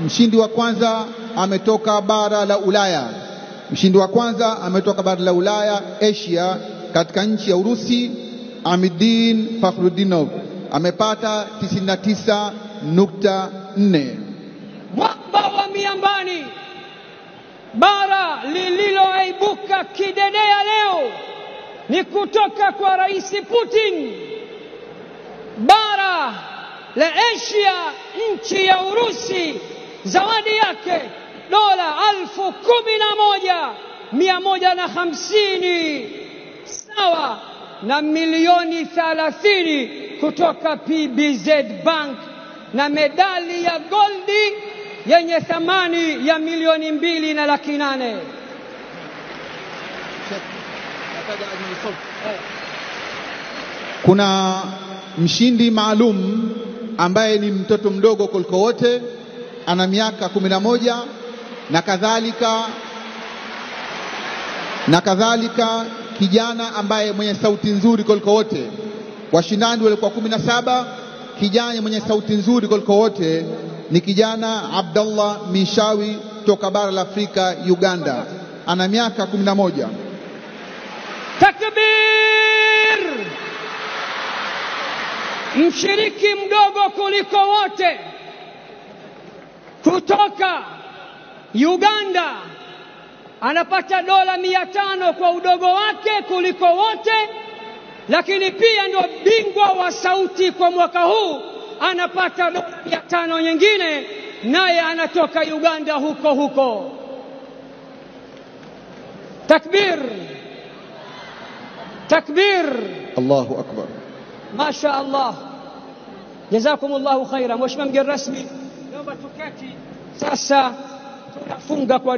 mshindi wa kwanza ametoka bara la Ulaya. Mshindi wa kwanza ametoka bara la Ulaya, Asia, katika nchi ya Urusi. Amidin Fakhruddinov amepata 99.4. Mwamba wa miambani, bara lililoibuka kidedea leo ni kutoka kwa Rais Putin. Bara la Asia, nchi ya Urusi, zawadi yake dola 11,150 sawa na milioni 30 kutoka PBZ Bank, na medali ya goldi yenye thamani ya milioni 2,800,000. Kuna mshindi maalum ambaye ni mtoto mdogo kuliko wote, ana miaka 11, na kadhalika kijana ambaye mwenye sauti nzuri kuliko wote. Washindani walikuwa 17. Kijana mwenye sauti nzuri kuliko wote ni kijana Abdallah Mishawi toka bara la Afrika, Uganda, ana miaka 11. Takbir! Mshiriki mdogo kuliko wote kutoka Uganda anapata dola 500 kwa udogo wake kuliko wote, lakini pia ndio bingwa wa sauti kwa mwaka huu, anapata dola 500 nyingine, naye anatoka Uganda huko huko. Takbir! Takbir! Allahu akbar. Masha Allah. Jazakumullahu khaira. Mheshimiwa mgeni rasmi, naomba tuketi sasa, tunafunga kwa